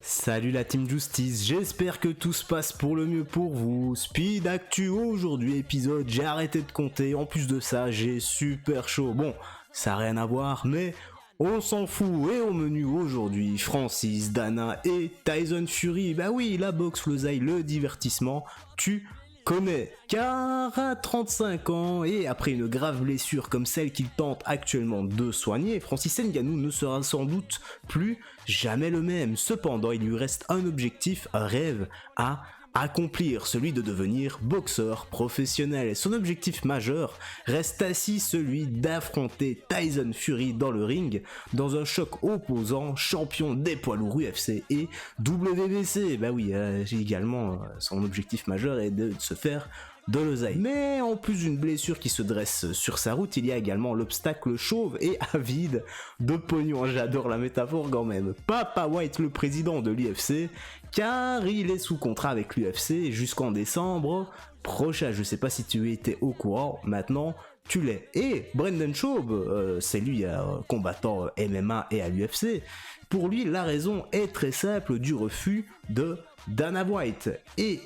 Salut la Team Justice, j'espère que tout se passe pour le mieux pour vous. Speed Actu aujourd'hui épisode, j'ai arrêté de compter, en plus de ça j'ai super chaud. Bon, ça n'a rien à voir, mais on s'en fout. Et au menu aujourd'hui, Francis, Dana et Tyson Fury. Bah oui, la boxe, le zaï, le divertissement, tu connais. Car à 35 ans et après une grave blessure comme celle qu'il tente actuellement de soigner, Francis Ngannou ne sera sans doute plus jamais le même. Cependant, il lui reste un objectif, un rêve à accomplir, celui de devenir boxeur professionnel. Et son objectif majeur reste ainsi celui d'affronter Tyson Fury dans le ring, dans un choc opposant, champion des poids lourds UFC et WBC. Bah oui, également, son objectif majeur est de se faire de l'oseille. Mais en plus d'une blessure qui se dresse sur sa route, il y a également l'obstacle chauve et avide de pognon. J'adore la métaphore quand même. Papa White, le président de l'UFC, car il est sous contrat avec l'UFC jusqu'en décembre prochain. Je sais pas si tu étais au courant, maintenant tu l'es. Et Brendan Schaub, c'est lui combattant MMA et à l'UFC. Pour lui, la raison est très simple du refus de Dana White. Et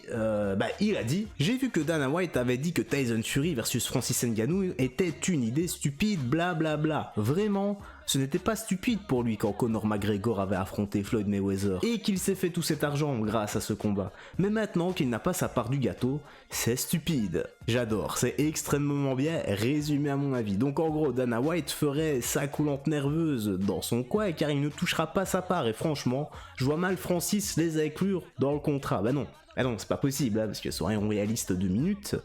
il a dit, j'ai vu que Dana White avait dit que Tyson Fury versus Francis Ngannou était une idée stupide, blablabla. Bla bla. Vraiment, ce n'était pas stupide pour lui quand Conor McGregor avait affronté Floyd Mayweather et qu'il s'est fait tout cet argent grâce à ce combat. Mais maintenant qu'il n'a pas sa part du gâteau, c'est stupide. J'adore, c'est extrêmement bien résumé à mon avis. Donc en gros, Dana White ferait sa coulante nerveuse dans son coin car il ne touchera pas sa part. Et franchement, je vois mal Francis les inclure dans le contrat. Bah non, c'est pas possible, parce que ce serait un réaliste 2 minutes.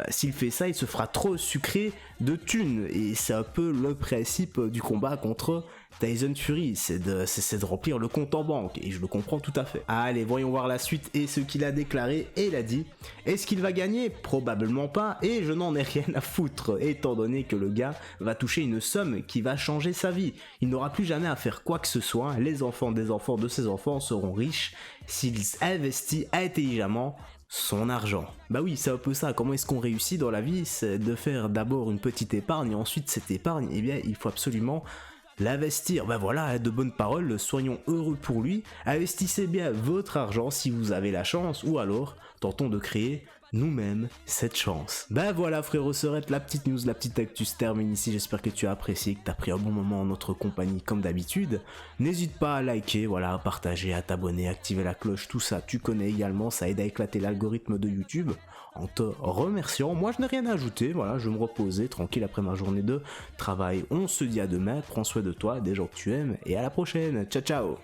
S'il fait ça, il se fera trop sucré de thunes. Et c'est un peu le principe du combat contre Tyson Fury, c'est de remplir le compte en banque. Et je le comprends tout à fait. Allez, voyons voir la suite et ce qu'il a déclaré. Et il a dit, est-ce qu'il va gagner? Probablement pas, et je n'en ai rien à foutre, étant donné que le gars va toucher une somme qui va changer sa vie. Il n'aura plus jamais à faire quoi que ce soit. Les enfants des enfants de ses enfants seront riches s'ils investissent intelligemment son argent. Bah oui, c'est un peu ça. Comment est-ce qu'on réussit dans la vie? C'est de faire d'abord une petite épargne et ensuite cette épargne, eh bien, il faut absolument l'investir. Bah voilà, de bonnes paroles, soyons heureux pour lui. Investissez bien votre argent si vous avez la chance, ou alors tentons de créer nous-mêmes cette chance. Ben voilà frérot sœurette, la petite news, la petite actu se termine ici. J'espère que tu as apprécié, que tu as pris un bon moment en notre compagnie comme d'habitude. N'hésite pas à liker, voilà, à partager, à t'abonner, à activer la cloche, tout ça tu connais également, ça aide à éclater l'algorithme de YouTube. En te remerciant, moi je n'ai rien à ajouter, voilà, je vais me reposer tranquille après ma journée de travail. On se dit à demain, prends soin de toi, des gens que tu aimes, et à la prochaine, ciao ciao.